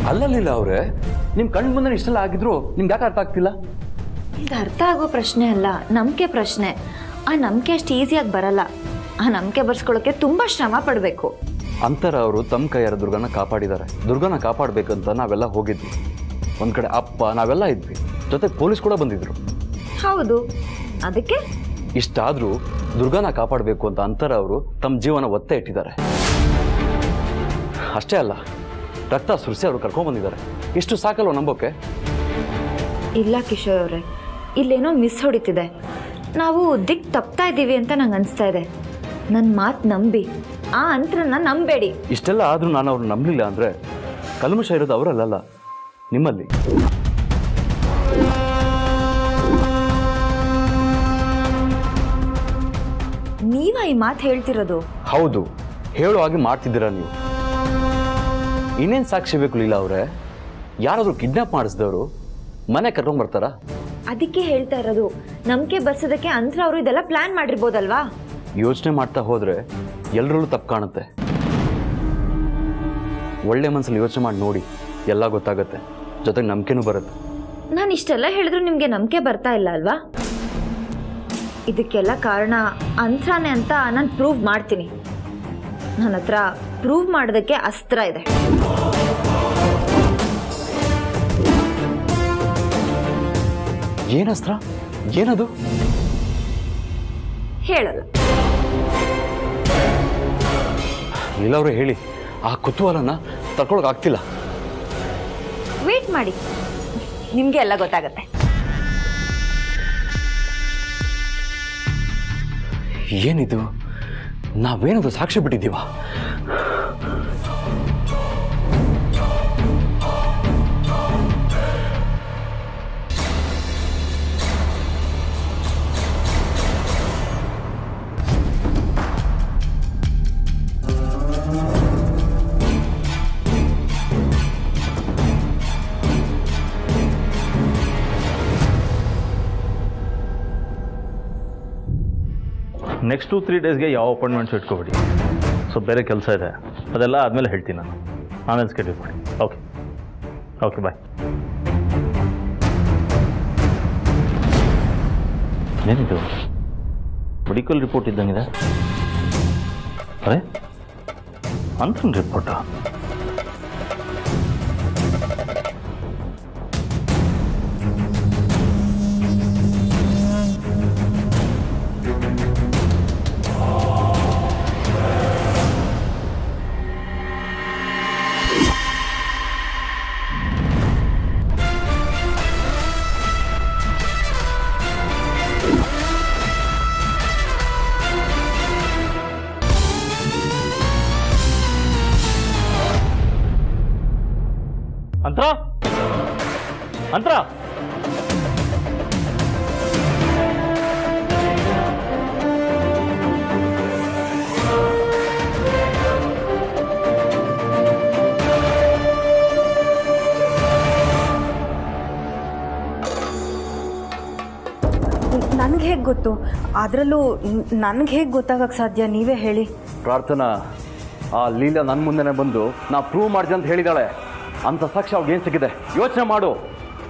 ಅಲ್ಲಲ್ಲಿಲ್ಲ ಅವರೇ, ನಿಮ್ಮ ಕಣ್ಣು ಮುಂದೆ ಇಷ್ಟೆಲ್ಲ ಆಗಿದ್ರು ನಿಮ್ಗೆ ಯಾಕೆ ಅರ್ಥ ಆಗ್ತಿಲ್ಲ? ಇದು ಅರ್ಥ ಆಗೋ ಪ್ರಶ್ನೆ ಅಲ್ಲ, ನಂಬಿಕೆ ಪ್ರಶ್ನೆ. ಆ ನಂಬಿಕೆ ಅಷ್ಟು ಈಸಿಯಾಗಿ ಬರಲ್ಲ. ಆ ನಂಬಿಕೆ ಬರ್ಸ್ಕೊಳ್ಳೋಕೆ ತುಂಬ ಶ್ರಮ ಪಡಬೇಕು. ಅಂತರ ಅವರು ತಮ್ಮ ಕೈಯಾರ ದುರ್ಗನ ಕಾಪಾಡಿದ್ದಾರೆ. ದುರ್ಗನ ಕಾಪಾಡಬೇಕಂತ ನಾವೆಲ್ಲ ಹೋಗಿದ್ವಿ. ಒಂದು ಕಡೆ ಅಪ್ಪ ನಾವೆಲ್ಲ ಇದ್ವಿ, ಜೊತೆಗೆ ಪೊಲೀಸ್ ಕೂಡ ಬಂದಿದ್ರು. ಹೌದು, ಅದಕ್ಕೆ ಇಷ್ಟಾದರೂ ದುರ್ಗನ ಕಾಪಾಡಬೇಕು ಅಂತ ಅಂತರ ಅವರು ತಮ್ಮ ಜೀವನ ಒತ್ತೆ ಇಟ್ಟಿದ್ದಾರೆ. ಅಷ್ಟೇ ಅಲ್ಲ, ರಕ್ತ ಸುರಿಸಿ ಅವರು ಕರ್ಕೊಂಡ್ಬಂದಿದ್ದಾರೆ. ಇಷ್ಟು ಸಾಕಲ್ವ ನಂಬೋಕೆ? ಇಲ್ಲ ಕಿಶೋರ್ ಅವರೇ, ಇಲ್ಲೇನೋ ಮಿಸ್ ಹೊಡಿತಿದೆ. ನಾವು ದಿಕ್ ತಪ್ತಾ ಇದ್ದೀವಿ ಅಂತ ನಂಗೆ ಅನಿಸ್ತಾ ಇದೆ. ನನ್ನ ಮಾತು ನಂಬಿ ಆ ಅಂತರನ್ನ ನಂಬೇಡಿ. ಇಷ್ಟೆಲ್ಲ ಆದರೂ ನಾನು ಅವ್ರನ್ನ ನಂಬಲಿಲ್ಲ ಅಂದರೆ ಕಲ್ಮಶ ಇರೋದು ಅವರಲ್ಲ, ನಿಮ್ಮಲ್ಲಿ. ನೀವ ಈ ಮಾತು ಹೇಳ್ತಿರೋದು? ಹೌದು, ಹೇಳೋ ಹಾಗೆ ಮಾಡ್ತಿದ್ದೀರಾ ನೀವು. ಇನ್ನೇನು ಸಾಕ್ಷಿ ಬೇಕು ಲೀಲಾ ಅವರೇ? ಯಾರಾದರೂ ಕಿಡ್ನಾಪ್ ಮಾಡಿಸಿದವರು ಮನೆ ಕರ್ಕೊಂಡ್ಬರ್ತಾರಾ? ಅದಕ್ಕೆ ಹೇಳ್ತಾ ಇರೋದು, ನಂಬಿಕೆ ಬರ್ಸೋದಕ್ಕೆ ಅಂತರ ಅವರು ಇದೆಲ್ಲ ಪ್ಲಾನ್ ಮಾಡಿರ್ಬೋದಲ್ವಾ? ಯೋಚನೆ ಮಾಡ್ತಾ ಹೋದರೆ ಎಲ್ಲರಲ್ಲೂ ತಪ್ಪು ಕಾಣುತ್ತೆ. ಒಳ್ಳೆ ಮನಸ್ಸಲ್ಲಿ ಯೋಚನೆ ಮಾಡಿ ನೋಡಿ, ಎಲ್ಲ ಗೊತ್ತಾಗತ್ತೆ, ಜೊತೆಗೆ ನಂಬಿಕೆನೂ ಬರುತ್ತೆ. ನಾನು ಇಷ್ಟೆಲ್ಲ ಹೇಳಿದ್ರು ನಿಮಗೆ ನಂಬಿಕೆ ಬರ್ತಾ ಇಲ್ಲ ಅಲ್ವಾ? ಇದಕ್ಕೆಲ್ಲ ಕಾರಣ ಅಂತರಾನೇ ಅಂತ ನಾನು ಪ್ರೂವ್ ಮಾಡ್ತೀನಿ. ನನ್ನ ಹತ್ರ ಪ್ರೂವ್ ಮಾಡೋದಕ್ಕೆ ಅಸ್ತ್ರ ಇದೆ. ಏನಸ್ತ್ರ? ಏನದು? ಹೇಳಲ್ಲ. ಲೀಲಾ ಹೇಳಿ, ಆ ಕುತೂಹಲನ ತಡ್ಕೊಳಕ್ ಆಗ್ತಿಲ್ಲ. ವೇಟ್ ಮಾಡಿ, ನಿಮ್ಗೆ ಎಲ್ಲ ಗೊತ್ತಾಗತ್ತೆ. ಏನಿದು? ನಾವೇನಾದ್ರೂ ಸಾಕ್ಷಿ ಬಿಟ್ಟಿದ್ದೀವಾ? ನೆಕ್ಸ್ಟ್ 2-3 ಡೇಸ್ಗೆ ಯಾವ ಅಪಾಯಿಂಟ್ಮೆಂಟ್ಸ್ ಇಟ್ಕೊಬೇಡಿ. ಸೊ ಬೇರೆ ಕೆಲಸ ಇದೆ, ಅದೆಲ್ಲ ಆದಮೇಲೆ ಹೇಳ್ತೀನಿ ನಾನು. ಆಮೇಲೆ ಸ್ಕೆಡ್ಯೂಲ್ ಮಾಡಿ. Okay okay, bye. ಏನಿದು? ಮೆಡಿಕಲ್ ರಿಪೋರ್ಟ್ ಇದ್ದಂಗಿದೆ. ಅರೆ, ಅಂತನ ರಿಪೋರ್ಟಾ? ಅಂತರ ಅಂತರ ನನಗೆ ಹೇಗೆ ಗೊತ್ತು? ಅದರಲ್ಲೂ ನನಗೆ ಹೇಗೆ ಗೊತ್ತಾಗಕ್ಕೆ ಸಾಧ್ಯ? ನೀವೇ ಹೇಳಿ. ಪ್ರಾರ್ಥನಾ, ಆ ಲೀಲಾ ನನ್ನ ಮುಂದೆನೆ ಬಂದು ನಾ ಪ್ರೂವ್ ಮಾಡಿದೆ ಅಂತ ಹೇಳಿದಾಳೆ. ಅಂತ ಸಾಕ್ಷಿ ಅವ್ರಿಗೆ ಏನು ಸಿಕ್ಕಿದೆ ಯೋಚನೆ ಮಾಡು.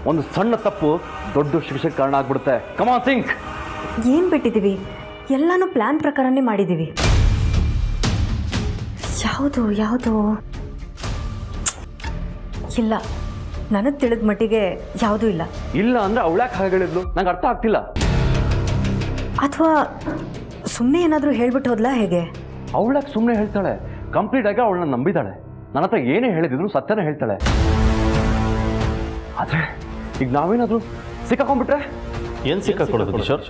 ಒಂದು ಸಣ್ಣ ತಪ್ಪು ದೊಡ್ಡ ಶಿಕ್ಷೆಗೆ ಕಾರಣ ಆಗ್ಬಿಡುತ್ತೆ. Come on, think. ಏನು ಬಿಟ್ಟಿದ್ದೀವಿ? ಎಲ್ಲನೂ ಪ್ಲ್ಯಾನ್ ಪ್ರಕಾರನೇ ಮಾಡಿದ್ದೀವಿ. ಯಾವುದು ಇಲ್ಲ, ನನಗೆ ತಿಳಿದ ಮಟ್ಟಿಗೆ ಯಾವುದೂ ಇಲ್ಲ. ಇಲ್ಲ ಅಂದರೆ ಅವಳ್ಯಾಕೆ ಹಾಗೆ ಹೇಳಿದ್ಲು? ನಂಗೆ ಅರ್ಥ ಆಗ್ತಿಲ್ಲ. ಅಥವಾ ಸುಮ್ಮನೆ ಏನಾದರೂ ಹೇಳ್ಬಿಟ್ಟು ಹೋದ್ಲಾ ಹೇಗೆ? ಅವಳ್ಯಾಕೆ ಸುಮ್ಮನೆ ಹೇಳ್ತಾಳೆ? ಕಂಪ್ಲೀಟ್ ಆಗಿ ಅವಳನ್ನ ನಂಬಿದಾಳೆ. ನನ್ನ ಹತ್ರ ಏನೇ ಹೇಳಿದ್ರು ಸತ್ಯನೇ ಹೇಳ್ತಾಳೆ. ಆದರೆ ಈಗ ನಾವೇನಾದರೂ ಸಿಕ್ಕಾಕೊಂಡ್ಬಿಟ್ರೆ? ಏನು ಸಿಕ್ಕಾಕೊಳ್ಳೋದು ಕಿಶೋರ್?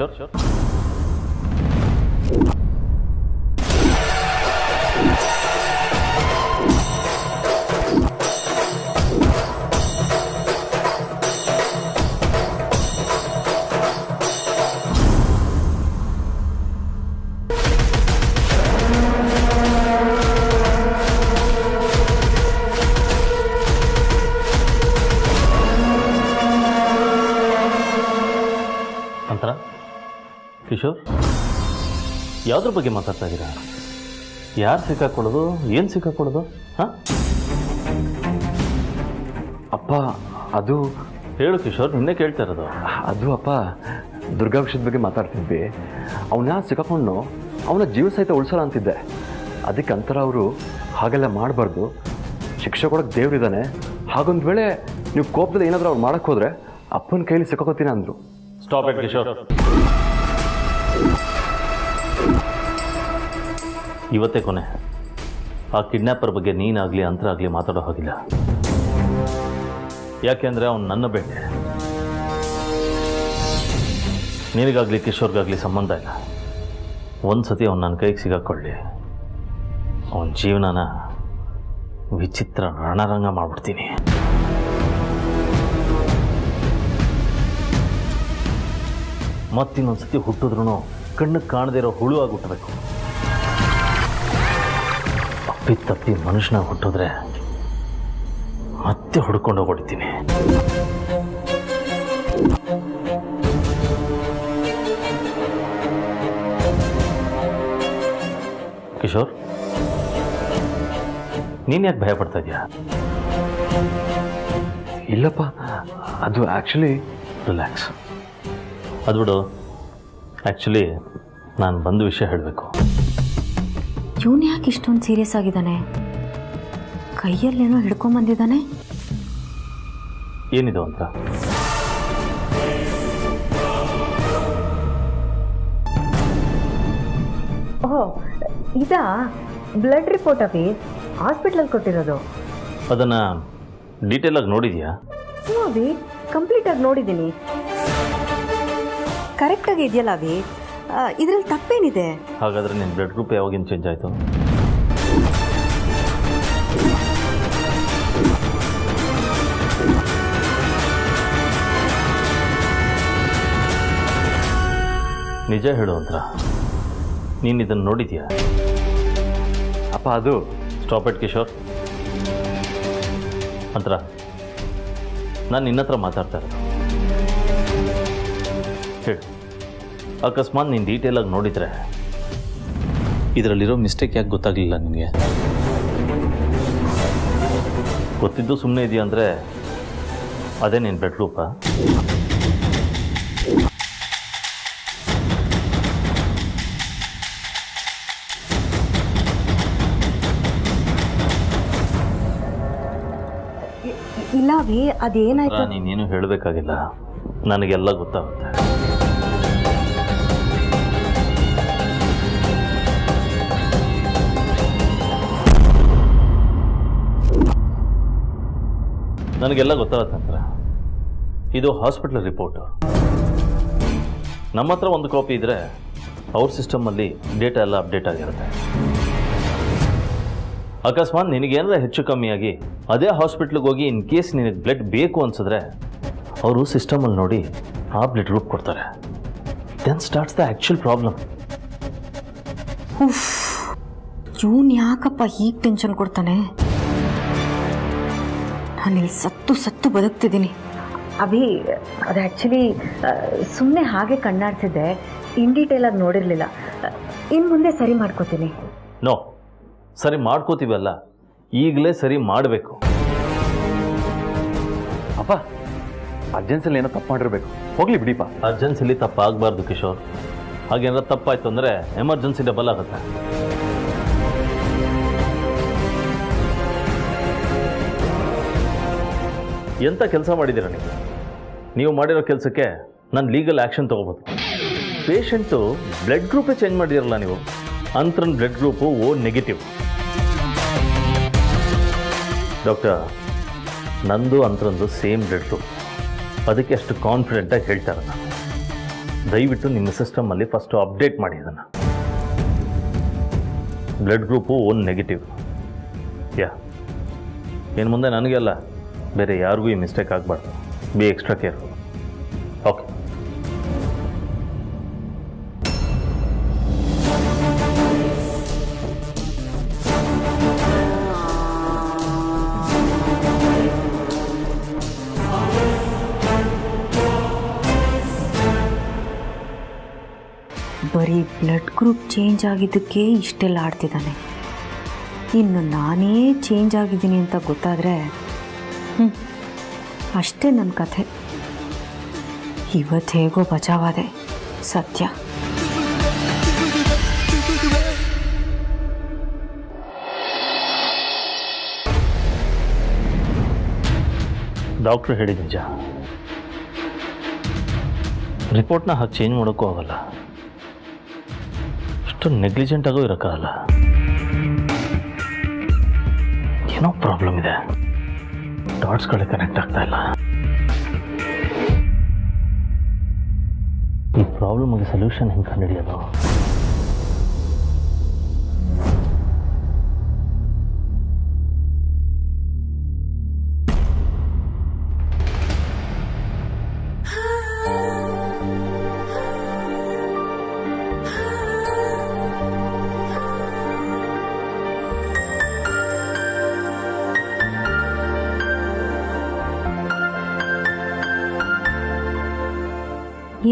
ಅಂತರ, ಕಿಶೋರ್, ಯಾವುದ್ರ ಬಗ್ಗೆ ಮಾತಾಡ್ತಾ ಇದ್ದೀರಾ? ಯಾರು ಸಿಕ್ಕಾಕೊಳ್ಳೋದು? ಏನು ಸಿಕ್ಕಾಕೊಳ್ಳೋದು? ಹಾಂ, ಅಪ್ಪ ಅದು ಹೇಳು ಕಿಶೋರ್, ನಿನ್ನೆ ಕೇಳ್ತಾ ಇರೋದು. ಅದು ಅಪ್ಪ ದುರ್ಗಾ ವಿಷಯದ ಬಗ್ಗೆ ಮಾತಾಡ್ತಿದ್ವಿ. ಅವನ್ನ ಸಿಕ್ಕಾಕೊಂಡು ಅವನ ಜೀವ ಸಹಿತ ಉಳಿಸೋಣ ಅಂತಿದ್ದೆ. ಅದಕ್ಕೆ ಅಂತರ ಅವರು ಹಾಗೆಲ್ಲ ಮಾಡಬಾರ್ದು, ಶಿಕ್ಷೆ ಕೊಡೋಕ್ಕೆ ದೇವ್ರಿದ್ದಾನೆ, ಹಾಗೊಂದು ವೇಳೆ ನೀವು ಕೋಪದಲ್ಲಿ ಏನಾದರೂ ಅವ್ರು ಮಾಡೋಕ್ಕೆ ಹೋದರೆ ಅಪ್ಪನ ಕೈಲಿ ಸಿಕ್ಕಾಕೋತೀನಿ ಅಂದರು. Stop it Kishore. ಇವತ್ತೇ ಕೊನೆ. ಆ ಕಿಡ್ನ್ಯಾಪರ್ ಬಗ್ಗೆ ನೀನಾಗಲಿ ಅಂತರ ಆಗಲಿ ಮಾತಾಡೋ ಹಾಗಿಲ್ಲ. ಯಾಕೆಂದರೆ ಅವನು ನನ್ನ ಬೇಟೆ. ನಿನಗಾಗಲಿ ಕಿಶೋರ್ಗಾಗಲಿ ಸಂಬಂಧ ಇಲ್ಲ. ಒಂದು ಸತಿ ಅವನು ನನ್ನ ಕೈಗೆ ಸಿಗಾಕೊಳ್ಳಿ, ಅವನ ಜೀವನನ ವಿಚಿತ್ರ ರಣರಂಗ ಮಾಡಿಬಿಡ್ತೀನಿ. ಮತ್ತಿನ್ನೊಂದು ಸತಿ ಹುಟ್ಟಿದ್ರೂ ಕಣ್ಣಿಗೆ ಕಾಣದೇ ಇರೋ ಹುಳು ಆಗಿಬಿಟ್ಬೇಕು. ಅಪ್ಪಿತಪ್ಪಿ ಮನುಷ್ಯನಾಗಿ ಹುಟ್ಟಿದ್ರೆ ಮತ್ತೆ ಹುಡ್ಕೊಂಡು ಹೋಗ್ಬಿಡ್ತೀನಿ. ಕಿಶೋರ್, ನೀನು ಯಾಕೆ ಭಯ ಪಡ್ತಾ ಇದೆಯಾ? ಇಲ್ಲಪ್ಪ, ಅದು ಆ್ಯಕ್ಚುಲಿ ರಿಲ್ಯಾಕ್ಸ್. ಅದು ಬಿಡು, ಆ್ಯಕ್ಚುಲಿ ನಾನು ಬಂದ ವಿಷಯ ಹೇಳಬೇಕು. ಇವನು ಯಾಕೆ ಇಷ್ಟೊಂದು ಸೀರಿಯಸ್ ಆಗಿದ್ದಾನೆ? ಕೈಯಲ್ಲೇನೋ ಹಿಡ್ಕೊಂಬಂದಿದ್ದಾನೆ. ಏನಿದು ಅಂತ? ಓಹೋ, ಇದಾ ಬ್ಲಡ್ ರಿಪೋರ್ಟ್ ಅಭಿ ಹಾಸ್ಪಿಟ್ಲಲ್ಲಿ ಕೊಟ್ಟಿರೋದು. ಅದನ್ನು ಡೀಟೇಲಾಗಿ ನೋಡಿದ್ಯಾ? ಹ್ಞೂ ಅಭಿ, ಕಂಪ್ಲೀಟಾಗಿ ನೋಡಿದ್ದೀನಿ. ಕರೆಕ್ಟಾಗಿ ಇದೆಯಲ್ಲ ಅಭಿ, ಇದರಲ್ಲಿ ತಪ್ಪೇನಿದೆ? ಹಾಗಾದರೆ ನಿನ್ನ ಬ್ಲಡ್ ಗ್ರೂಪ್ ಯಾವಾಗಿಂದ ಚೇಂಜ್ ಆಯಿತು? ನಿಜ ಹೇಳು ಅಂತ, ನೀನು ಇದನ್ನು ನೋಡಿದ್ಯಾ? ಅಪ್ಪ ಅದು ಸ್ಟಾಪ್ ಇಟ್ ಕಿಶೋರ್. ಅಂತರ, ನಾನು ನಿನ್ನ ಹತ್ರ ಮಾತಾಡ್ತಾ ಇರೋದು. ಹೇಳು, ಅಕಸ್ಮಾತ್ ನೀನು ಡೀಟೇಲಾಗಿ ನೋಡಿದರೆ ಇದರಲ್ಲಿರೋ ಮಿಸ್ಟೇಕ್ ಯಾಕೆ ಗೊತ್ತಾಗಲಿಲ್ಲ ನಿನಗೆ? ಗೊತ್ತಿದ್ದು ಸುಮ್ಮನೆ ಇದೆಯಾ ಅಂದರೆ ಅದೇ ನಿನ್ನ ಬ್ಲಡ್ ಗ್ರೂಪಾ? ಇಲ್ಲ ಅಭಿ, ಅದೇನಾಯ್ತು? ನೀನೇನು ಹೇಳಬೇಕಾಗಿಲ್ಲ, ನನಗೆಲ್ಲ ಗೊತ್ತಾಗುತ್ತೆ. ನನಗೆಲ್ಲ ಗೊತ್ತಾಗತ್ತಂದ್ರೆ ಇದು ಹಾಸ್ಪಿಟಲ್ ರಿಪೋರ್ಟು. ನಮ್ಮ ಹತ್ರ ಒಂದು ಕಾಪಿ ಇದ್ದರೆ ಅವ್ರ ಸಿಸ್ಟಮಲ್ಲಿ ಡೇಟಾ ಎಲ್ಲ ಅಪ್ಡೇಟ್ ಆಗಿರುತ್ತೆ. ಅಕಸ್ಮಾತ್ ನಿನಗೇನಾರ ಹೆಚ್ಚು ಕಮ್ಮಿಯಾಗಿ ಅದೇ ಹಾಸ್ಪಿಟ್ಲಿಗೆ ಹೋಗಿ ಇನ್ ಕೇಸ್ ನಿನಗೆ ಬ್ಲಡ್ ಬೇಕು ಅನ್ಸಿದ್ರೆ ಅವರು ಸಿಸ್ಟಮಲ್ಲಿ ನೋಡಿ ಆ ಬ್ಲಡ್ ಗ್ರೂಪ್ ಕೊಡ್ತಾರೆ. Then starts the actual problem. ಇವನು ಯಾಕಪ್ಪ ಹೀಗೆ ಟೆನ್ಷನ್ ಕೊಡ್ತಾನೆ? ನಾನಿಲ್ಲಿ ಸತ್ತು ಬದುಕ್ತಿದ್ದೀನಿ. ಅಭಿ, ಅದು ಆ್ಯಕ್ಚುಲಿ ಸುಮ್ಮನೆ ಹಾಗೆ ಕಣ್ಣಾಡಿಸಿದ್ದೆ, ಇನ್ ಡೀಟೇಲಾಗಿ ನೋಡಿರಲಿಲ್ಲ. ಇನ್ನು ಮುಂದೆ ಸರಿ ಮಾಡ್ಕೋತೀನಿ. ನೋ, ಸರಿ ಮಾಡ್ಕೋತೀವಲ್ಲ, ಈಗಲೇ ಸರಿ ಮಾಡಬೇಕು. ಅಪ್ಪ, ಅರ್ಜೆನ್ಸಿಲಿ ಏನೋ ತಪ್ಪು ಮಾಡಿರ್ಬೇಕು, ಹೋಗ್ಲಿ ಬಿಡಿಪ್ಪ. ಅರ್ಜೆನ್ಸಿಲಿ ತಪ್ಪಾಗಬಾರ್ದು ಕಿಶೋರ್. ಹಾಗೇನಾರ ತಪ್ಪಾಯ್ತು ಅಂದರೆ ಎಮರ್ಜೆನ್ಸಿ ಡಬಲ್ ಆಗುತ್ತೆ. ಎಂಥ ಕೆಲಸ ಮಾಡಿದ್ದೀರ ನೀವು ಮಾಡಿರೋ ಕೆಲಸಕ್ಕೆ ನಾನು ಲೀಗಲ್ ಆ್ಯಕ್ಷನ್ ತೊಗೋಬೋದು. ಪೇಷಂಟು ಬ್ಲಡ್ ಗ್ರೂಪೇ ಚೇಂಜ್ ಮಾಡಿದಿರಲ್ಲ ನೀವು. ಅಂತ್ರನ್ blood group O negative. Doctor, ನಂದು ಅಂತರಂದು ಸೇಮ್ ಬ್ಲಡ್ ಗ್ರೂಪ್, ಅದಕ್ಕೆ ಅಷ್ಟು ಕಾನ್ಫಿಡೆಂಟಾಗಿ ಹೇಳ್ತಾರೆ. ನಾನು ದಯವಿಟ್ಟು ನಿಮ್ಮ ಸಿಸ್ಟಮಲ್ಲಿ ಫಸ್ಟು ಅಪ್ಡೇಟ್ ಮಾಡಿ ಅದನ್ನು. Blood group O negative. ಏನು ಮುಂದೆ ನನಗೆಲ್ಲ ಬೇರೆ ಯಾರಿಗೂ ಈ ಮಿಸ್ಟೇಕ್ ಆಗಬಾರ್ದು. Be extra careful. ಓಕೆ. ಬರೀ ಬ್ಲಡ್ ಗ್ರೂಪ್ ಚೇಂಜ್ ಆಗಿದ್ದಕ್ಕೆ ಇಷ್ಟೆಲ್ಲ ಆಡ್ತಿದ್ದಾನೆ. ಇನ್ನು ನಾನೇ ಚೇಂಜ್ ಆಗಿದ್ದೀನಿ ಅಂತ ಗೊತ್ತಾದರೆ ಅಷ್ಟೇ ನನ್ನ ಕಥೆ. ಇವತ್ತು ಹೇಗೋ ಬಚಾವಾದೆ, ಸತ್ಯ. ಡಾಕ್ಟ್ರು ಹೇಳಿದ ನಿಜ. ರಿಪೋರ್ಟ್ನ ಹಾಗೆ ಚೇಂಜ್ ಮಾಡೋಕ್ಕೂ ಆಗಲ್ಲ, ಅಷ್ಟು ನೆಗ್ಲಿಜೆಂಟ್ ಆಗೋ ಇರೋಕ್ಕಾಗಲ್ಲ. ಏನೋ ಪ್ರಾಬ್ಲಮ್ ಇದೆ, ಡಾಟ್ಸ್ಗಳೇ ಕನೆಕ್ಟ್ ಆಗ್ತಾ ಇಲ್ಲ. ಈ ಪ್ರಾಬ್ಲಮ್ಗೆ ಸೊಲ್ಯೂಷನ್ ಹೆಂಗೆ ಕಂಡುಹಿಡಿಯೋದು?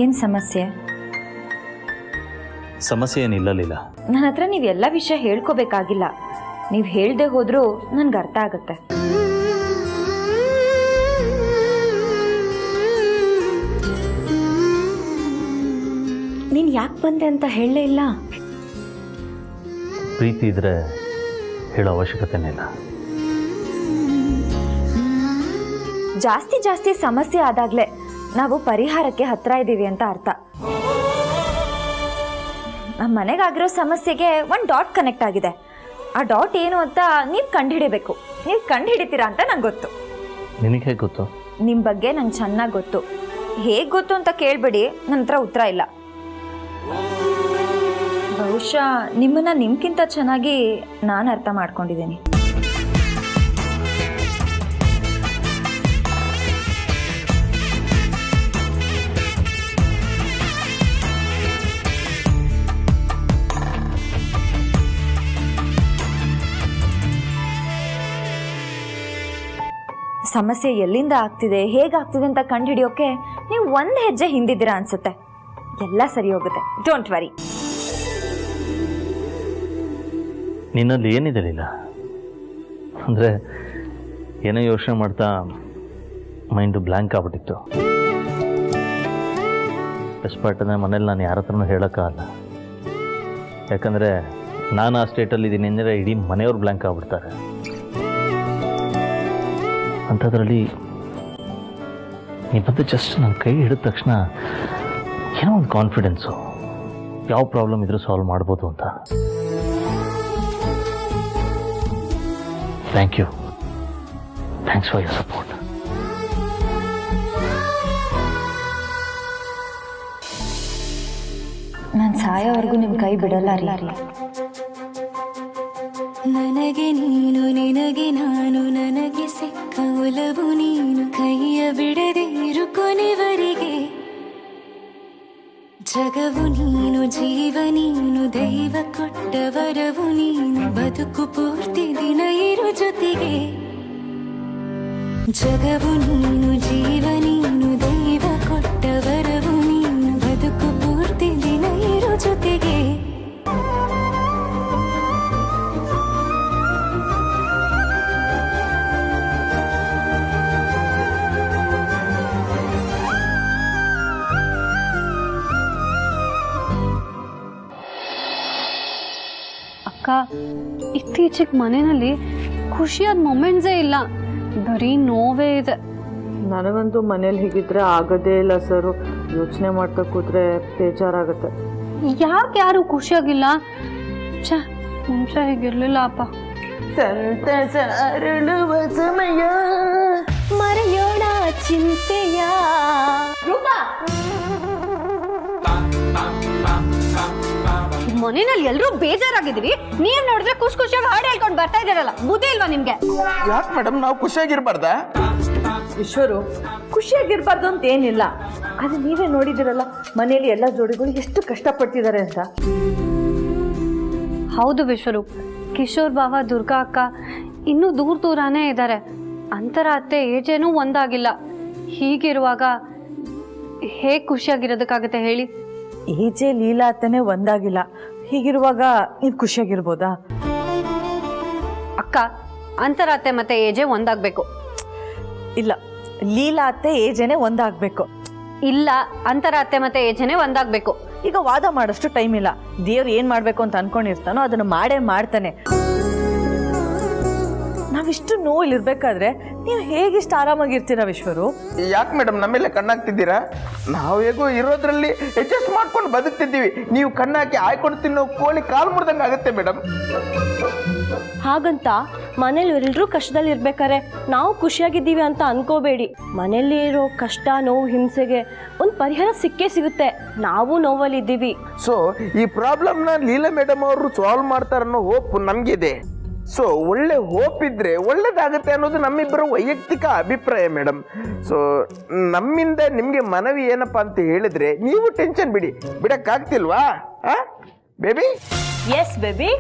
ಏನು ಸಮಸ್ಯೆ? ಸಮಸ್ಯೆ ಏನಿಲ್ಲ ಲೀಲಾ. ನನ್ನ ಹತ್ರ ನೀವೆಲ್ಲ ವಿಷಯ ಹೇಳ್ಕೋಬೇಕಾಗಿಲ್ಲ. ನೀವು ಹೇಳ್ದೆ ಹೋದ್ರೂ ನನ್ಗೆ ಅರ್ಥ ಆಗುತ್ತೆ. ನೀನು ಯಾಕೆ ಬಂದೆ ಅಂತ ಹೇಳಲೇ ಇಲ್ಲ. ಪ್ರೀತಿ ಇದ್ರೆ ಹೇಳೋ ಅವಶ್ಯಕತೆನೇ ಇಲ್ಲ. ಜಾಸ್ತಿ ಜಾಸ್ತಿ ಸಮಸ್ಯೆ ಆದಾಗಲೇ ನಾವು ಪರಿಹಾರಕ್ಕೆ ಹತ್ರ ಇದ್ದೀವಿ ಅಂತ ಅರ್ಥ. ನಮ್ಮ ಮನೆಗಾಗಿರೋ ಸಮಸ್ಯೆಗೆ ಒಂದು ಡಾಟ್ ಕನೆಕ್ಟ್ ಆಗಿದೆ. ಆ ಡಾಟ್ ಏನು ಅಂತ ನೀವು ಕಂಡುಹಿಡಿಬೇಕು. ನೀವು ಕಂಡುಹಿಡಿತೀರಾ ಅಂತ ನಂಗೆ ಗೊತ್ತು. ನಿನಗೆ ಹೇಗೆ ಗೊತ್ತು? ನಿಮ್ಮ ಬಗ್ಗೆ ನಂಗೆ ಚೆನ್ನಾಗಿ ಗೊತ್ತು. ಹೇಗೆ ಗೊತ್ತು ಅಂತ ಕೇಳಬೇಡಿ, ನನ್ನ ಹತ್ರ ಉತ್ತರ ಇಲ್ಲ. ಬಹುಶಃ ನಿಮ್ಮನ್ನ ನಿಮ್ಗಿಂತ ಚೆನ್ನಾಗಿ ನಾನು ಅರ್ಥ ಮಾಡ್ಕೊಂಡಿದ್ದೀನಿ. ಸಮಸ್ಯೆ ಎಲ್ಲಿಂದ ಆಗ್ತಿದೆ, ಹೇಗಾಗ್ತಿದೆ ಅಂತ ಕಂಡುಹಿಡಿಯೋಕೆ ನೀವು ಒಂದು ಹೆಜ್ಜೆ ಹಿಂದಿದ್ದೀರಾ ಅನ್ಸುತ್ತೆ. ಎಲ್ಲ ಸರಿ ಹೋಗುತ್ತೆ, ಡೋಂಟ್ ವರಿ. ನಿನ್ನಲ್ಲಿ ಏನಿದೆ ಲೀಲಾ? ಅಂದರೆ ಏನೋ ಯೋಚನೆ ಮಾಡ್ತಾ ಮೈಂಡು ಬ್ಲ್ಯಾಂಕ್ ಆಗ್ಬಿಟ್ಟಿತ್ತು. ಬೆಸ್ಟ್ ಪಾರ್ಟ್ ಅಂದರೆ ಮನೇಲಿ ನಾನು ಯಾರ ಹತ್ರನೂ ಹೇಳೋಕ್ಕಾಗಲ್ಲ. ಯಾಕಂದರೆ ನಾನು ಆ ಸ್ಟೇಟಲ್ಲಿ ಇದ್ದೀನಿ ಅಂದರೆ ಇಡೀ ಮನೆಯವ್ರು ಬ್ಲ್ಯಾಂಕ್ ಆಗ್ಬಿಡ್ತಾರೆ. ಅಂಥದ್ರಲ್ಲಿ ಈ ಬಂದು ಜಸ್ಟ್ ನನ್ನ ಕೈ ಹಿಡಿದ ತಕ್ಷಣ ಏನೋ ಒಂದು ಕಾನ್ಫಿಡೆನ್ಸು, ಯಾವ ಪ್ರಾಬ್ಲಮ್ ಇದ್ರೂ ಸಾಲ್ವ್ ಮಾಡ್ಬೋದು ಅಂತ. Thank you. Thanks for your support. ನಾನು ಸಾಯೋವರೆಗೂ ನಿಮ್ಮ ಕೈ ಬಿಡಲ್ಲ ರೀ. ನನಗೆ ನೀನು, ನಿನಗೆ ನಾನು, ನನಗೆ ಸಿಕ್ಕ ಒಲವು ನೀನು, ಕೈಯ ಬಿಡದೆ ಇರು ಕೊನೆವರೆಗೆ. ಜಗವು ನೀನು, ಜೀವ ನೀನು, ದೈವ ಕೊಟ್ಟ ವರವು ನೀನು, ಬದುಕು ಪೂರ್ತಿ ದಿನ ಇರು ಜೊತೆಗೆ. ಜಗವು ನೀನು, ಜೀವ ನೀನು, ದೈವ ಕೊಟ್ಟ ವರವು ನೀನು, ಬದುಕು ಪೂರ್ತಿ ದಿನ ಇರು ಜೊತೆಗೆ. ಅಕ್ಕ, ಇತ್ತೀಚೆಗೆ ಮನೆಯಲ್ಲಿ ಖುಷಿಯಾದ ಮೊಮೆಂಟ್ಸೇ ಇಲ್ಲ, ಬರೀ ನೋವೇ ಇದೆ. ನನಗಂತೂ ಮನೇಲಿ ಹೀಗಿದ್ರೆ ಆಗೋದೇ ಇಲ್ಲ ಸರು. ಯೋಚನೆ ಮಾಡ್ತಾ ಕೂತ್ರೆ ಬೇಜಾರಾಗುತ್ತೆ. ಯಾಕೆ ಯಾರು ಖುಷಿಯಾಗಿಲ್ಲ? ಛ, ಮುಂಚೆ ಹೀಗಿರ್ಲಿಲ್ಲ ಅಪ್ಪ. ಸಂತಸ ಅರಳುವ ಸಮಯ, ಮರೆಯೋಣ ಚಿಂತೆಯ. ಮನೆಯಲ್ಲಿ ಎಲ್ಲರೂ ಬೇಜಾರಾಗಿದ್ದೀವಿ, ನೀವ್ ನೋಡಿದ್ರೆ ಖುಷಿಯಾಗಿ ಹಾಡು ಹೇಳ್ಕೊಂಡು ಬರ್ತಾ ಇದ್ದೀರಲ್ಲ, ಬುದ್ಧಿ ಇಲ್ವಾ ನಿಮ್ಗೆ? ಯಾಕೆ ಮೇಡಮ್ ನಾವು ಖುಷಿಯಾಗಿರ್ಬಾರ್ದ? ವಿಶ್ವರು ಖುಷಿಯಾಗಿರ್ಬಾರ್ದು ಅಂತ ಏನಿಲ್ಲ. ಅದು ನೀವೇ ನೋಡಿದಿರಲ್ಲ ಮನೆಯಲ್ಲಿ ಎಲ್ಲ ಜೋಡಿಗಳು ಎಷ್ಟು ಕಷ್ಟಪಡ್ತಿದ್ದಾರೆ ಅಂತ. ಹೌದು ವಿಶ್ವರೂಪ್, ಕಿಶೋರ್ ಬಾವ, ದುರ್ಗಾ ಅಕ್ಕ ಇನ್ನೂ ದೂರಾನೇ ಇದ್ದಾರೆ. ಅಂತರ ಅತ್ತೆ ಏಜೇನೂ ಒಂದಾಗಿಲ್ಲ. ಹೀಗಿರುವಾಗ ಹೇಗೆ ಖುಷಿಯಾಗಿರೋದಕ್ಕಾಗತ್ತೆ ಹೇಳಿ? ಏಜೆ ಲೀಲಾ ಅತ್ತನೇ ಒಂದಾಗಿಲ್ಲ. ಹೀಗಿರುವಾಗ ನೀವು ಖುಷಿಯಾಗಿರ್ಬೋದಾ? ಅಕ್ಕ, ಅಂತರ ಅತ್ತೆ ಮತ್ತೆ ಏಜೆ ಒಂದಾಗಬೇಕು. ಇಲ್ಲ, ಲೀಲಾ ಅತ್ತೆ ಏಜೆನೆ ಒಂದಾಗಬೇಕು. ಇಲ್ಲ, ಅಂತರ ಅತ್ತೆ ಮತ್ತೆ ಏಜನೆ ಒಂದಾಗಬೇಕು. ಈಗ ವಾದ ಮಾಡೋಷ್ಟು ಟೈಮ್ ಇಲ್ಲ. ದೇವ್ರು ಏನು ಮಾಡಬೇಕು ಅಂತ ಅನ್ಕೊಂಡಿರ್ತಾನೋ ಅದನ್ನು ಮಾಡೇ ಮಾಡ್ತಾನೆ. ನಾವಿಷ್ಟು ನೋವಿಲಿರ್ಬೇಕಾದ್ರೆ ನೀವು ಹೇಗಿಷ್ಟು ಆರಾಮಾಗಿರ್ತೀರ ವಿಶ್ವರು? ಯಾಕೆ ಮೇಡಮ್ ನಮ್ಮೆಲ್ಲ ಕಣ್ಣಾಕ್ತಿದ್ದೀರಾ? ನಾವು ಹೇಗೋ ಇರೋದ್ರಲ್ಲಿ ಅಡ್ಜಸ್ಟ್ ಮಾಡ್ಕೊಂಡು ಬದುಕ್ತಿದ್ದೀವಿ. ನೀವು ಕಣ್ಣಾಕಿ ಆಯ್ಕೊಂಡು ತಿನ್ನೋ ಕೋಳಿ ಕಾಲು ಮುರಿದಂಗೆ ಆಗುತ್ತೆ ಮೇಡಮ್. ಹಾಗಂತ ಮನೇಲಿ ಎಲ್ಲರೂ ಕಷ್ಟದಲ್ಲಿ ಇರ್ಬೇಕಾದ್ರೆ ನಾವು ಖುಷಿಯಾಗಿದ್ದೀವಿ ಅಂತ ಅನ್ಕೋಬೇಡಿ. ಮನೇಲಿ ಇರೋ ಕಷ್ಟ, ನೋವು, ಹಿಂಸೆಗೆ ಒಂದು ಪರಿಹಾರ ಸಿಕ್ಕೇ ಸಿಗುತ್ತೆ. ನಾವು ನೋವಲ್ಲಿದ್ದೀವಿ. ಸೊ ಈ ಪ್ರಾಬ್ಲಮ್ನ ಲೀಲಾ ಮೇಡಮ್ ಅವರು ಸಾಲ್ವ್ ಮಾಡ್ತಾರನ್ನೋ ಹೋಪ್ ನಮಗಿದೆ. ಸೊ ಒಳ್ಳೆ ಹೋಪ್ ಇದ್ರೆ ಒಳ್ಳೇದಾಗುತ್ತೆ ಅನ್ನೋದು ನಮ್ಮಿಬ್ಬರ ವೈಯಕ್ತಿಕ ಅಭಿಪ್ರಾಯ ಮೇಡಮ್. ಸೊ ನಮ್ಮಿಂದ ನಿಮಗೆ ಮನವಿ ಏನಪ್ಪಾ ಅಂತ ಹೇಳಿದ್ರೆ, ನೀವು ಟೆನ್ಷನ್ ಬಿಡಕ್ಕಾಗ್ತಿಲ್ವಾ baby? Yes baby.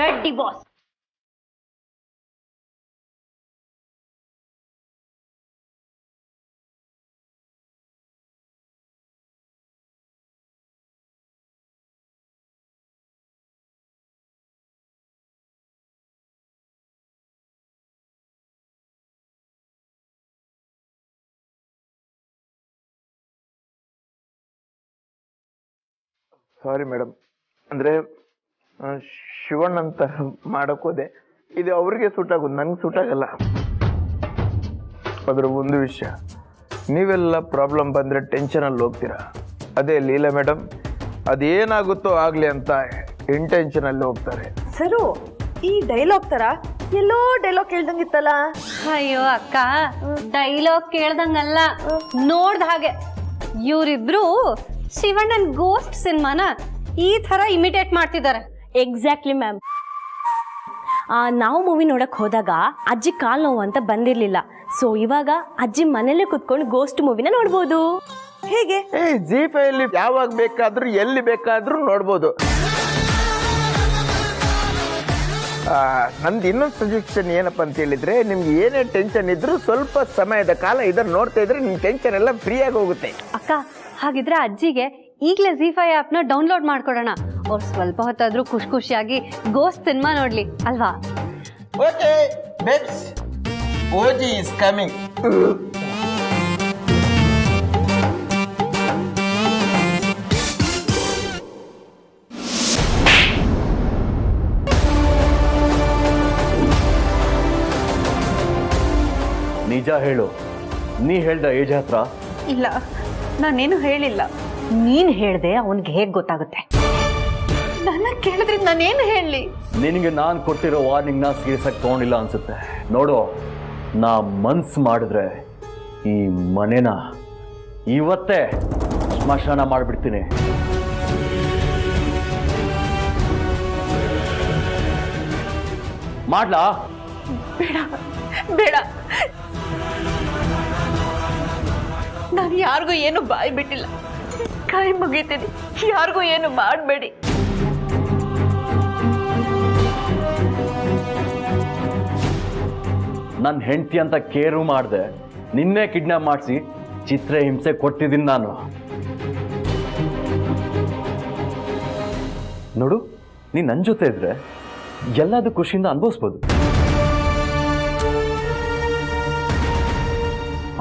Ready boss. Sorry madam, ಅಂದರೆ ಶಿವಣ್ಣ ಅಂತ ಮಾಡೋಕ್ಕೋದೆ. ಇದು ಅವ್ರಿಗೆ ಸೂಟ್ ಆಗೋದು, ನನಗೆ ಸೂಟ್ ಆಗಲ್ಲ. ಅದರ ಒಂದು ವಿಷಯ, ನೀವೆಲ್ಲ ಪ್ರಾಬ್ಲಮ್ ಬಂದರೆ ಟೆನ್ಷನಲ್ಲಿ ಹೋಗ್ತೀರಾ. ಅದೇ ಲೀಲಾ ಮೇಡಮ್ ಅದೇನಾಗುತ್ತೋ ಆಗಲಿ ಅಂತ ಇಂಟೆನ್ಷನಲ್ಲಿ ಹೋಗ್ತಾರೆ. ಸರು, ಈ ಡೈಲಾಗ್ ತರ ಎಲ್ಲೋ ಡೈಲಾಗ್ ಕೇಳ್ದಂಗಿತ್ತಲ್ಲ. ಅಯ್ಯೋ ಅಕ್ಕ, ಡೈಲಾಗ್ ಕೇಳ್ದಂಗಲ್ಲ, ನೋಡ್ದ ಹಾಗೆ. ಇವರಿಬ್ರು ಶಿವಣ್ಣನ್ ಗೋಸ್ಟ್ ಸಿನಿಮಾನ ಈ ತರ ಇಮಿಟೇಟ್ ಮಾಡ್ತಿದ್ದಾರೆ. Exactly ma'am. ನಾವು ಮೂವಿ ನೋಡಕ್ ಹೋದಾಗ ಅಜ್ಜಿ ಕಾಲ್ ನೋವು ಅಂತ ಬಂದಿರ್ಲಿಲ್ಲ. ಸೊ ಇವಾಗ ಅಜ್ಜಿ ಮನೇಲೆ ಕುತ್ಕೊಂಡು ಗೋಸ್ಟ್ ಮೂವಿನ ನೋಡ್ಬೋದು. ಹೇಗೆ? Zee5 ಅಲ್ಲಿ ಯಾವಾಗ ಬೇಕಾದ್ರೂ ಎಲ್ಲಿ ಬೇಕಾದ್ರೂ ನೋಡ್ಬೋದು. ನಂದು ಇನ್ನೊಂದು ಸಜೆಷನ್ ಏನಪ್ಪ ಅಂತ ಹೇಳಿದ್ರೆ, ನಿಮ್ಗೆ ಏನೇ ಟೆನ್ಷನ್ ಇದ್ರೂ ಸ್ವಲ್ಪ ಸಮಯದ ಕಾಲ ಇದನ್ನು ನೋಡ್ತಾ ಇದ್ರೆ ನಿಮ್ ಟೆನ್ಷನ್ ಎಲ್ಲ ಫ್ರೀ ಆಗಿ ಹೋಗುತ್ತೆ. ಅಕ್ಕ, ಹಾಗಿದ್ರೆ ಅಜ್ಜಿಗೆ ಈಗಲೇ Zee5 ಆ್ಯಪ್ನ ಡೌನ್ಲೋಡ್ ಮಾಡ್ಕೊಡೋಣ. ಅವ್ರು ಸ್ವಲ್ಪ ಹೊತ್ತಾದ್ರೂ ಖುಷಿಯಾಗಿ ಗೋಸ್ಟ್ ಸಿನಿಮಾ ನೋಡ್ಲಿ ಅಲ್ವಾ? Okay babes, OG is coming. ನಿಜ ಹೇಳು, ನೀ ಹೇಳ್ದ ಏಜ್ ಹತ್ರ? ಇಲ್ಲ, ನಾನೇನು ಹೇಳಿಲ್ಲ. ನೀನ್ ಹೇಳ್ದೆ ಅವನ್ಗೆ ಹೇಗ್ ಗೊತ್ತಾಗುತ್ತೆ? ನನ್ನ ಕೇಳಿದ್ರೆ ನಾನೇನು ಹೇಳಲಿ? ನಿನಗೆ ನಾನು ಕೊಟ್ಟಿರೋ ವಾರ್ನಿಂಗ್ನ ಸೀರಿಯಸ್ ಆಗಿ ತಗೊಂಡಿಲ್ಲ ಅನ್ಸುತ್ತೆ. ನೋಡು, ನಾ ಮನ್ಸು ಮಾಡಿದ್ರೆ ಈ ಮನೆನ ಇವತ್ತೇ ಸ್ಮಶಾನ ಮಾಡಿಬಿಡ್ತೀನಿ. ಮಾಡ್ಲಾ? ಬೇಡ ಬೇಡ, ನಾನು ಯಾರಿಗೂ ಏನು ಬಾಯ್ ಬಿಟ್ಟಿಲ್ಲ. ಕೈ ಮುಗಿತೀನಿ, ಯಾರಿಗೂ ಏನು ಮಾಡಬೇಡಿ. ನನ್ನ ಹೆಂಡತಿ ಅಂತ ಕೇರು ಮಾಡಿದೆ, ನಿನ್ನೆ ಕಿಡ್ನಾಪ್ ಮಾಡಿಸಿ ಚಿತ್ರ ಹಿಂಸೆ ಕೊಟ್ಟಿದ್ದೀನಿ ನಾನು. ನೋಡು, ನೀನು ನನ್ನ ಜೊತೆ ಇದ್ರೆ ಎಲ್ಲದೂ ಖುಷಿಯಿಂದ ಅನುಭವಿಸ್ಬೋದು.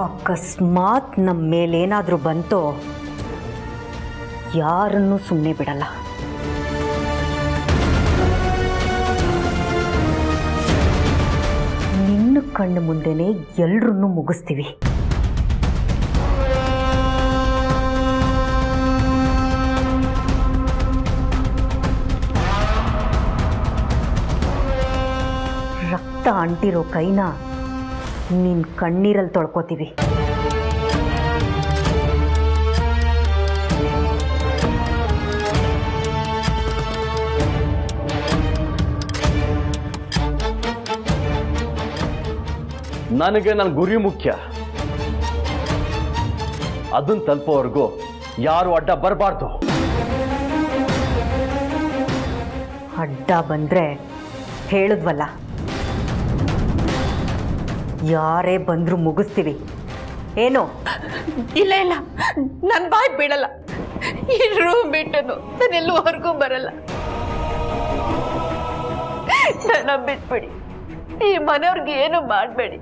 ಅಕಸ್ಮಾತ್ ನಮ್ಮ ಮೇಲೇನಾದರೂ ಬಂತೋ ಯಾರನ್ನೂ ಸುಮ್ಮನೆ ಬಿಡಲ್ಲ. ನಿನ್ನ ಕಣ್ಣು ಮುಂದೆನೇ ಎಲ್ರನ್ನೂ ಮುಗಿಸ್ತೀವಿ. ರಕ್ತ ಅಂಟಿರೋ ಕೈನ ನಿನ್ನ ಕಣ್ಣೀರಲ್ಲಿ ತೊಳ್ಕೊತೀವಿ. ನನಗೆ ನನ್ನ ಗುರಿ ಮುಖ್ಯ. ಅದನ್ನ ತಲುಪೋವರೆಗೂ ಯಾರು ಅಡ್ಡ ಬರಬಾರ್ದು. ಅಡ್ಡ ಬಂದ್ರೆ ಹೇಳಿದ್ವಲ್ಲ, ಯಾರೇ ಬಂದರೂ ಮುಗಿಸ್ತೀವಿ. ಏನು? ಇಲ್ಲ ಇಲ್ಲ, ನನ್ನ ಬಾಯ್ ಬಿಡಲ್ಲ. ಈ ರೂಮ್ ಬಿಟ್ಟನು ನಾನೆಲ್ಲೂ ಹೊರಗೂ ಬರಲ್ಲ. ನನ್ನ ಬಿಟ್ಬಿಡಿ. ಈ ಮನೆಯವ್ರಿಗೆ ಏನು ಮಾಡಬೇಡಿ.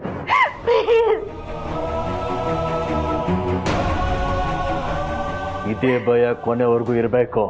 ಇದೇ ಭಯ ಕೊನೆವರೆಗೂ ಇರಬೇಕು.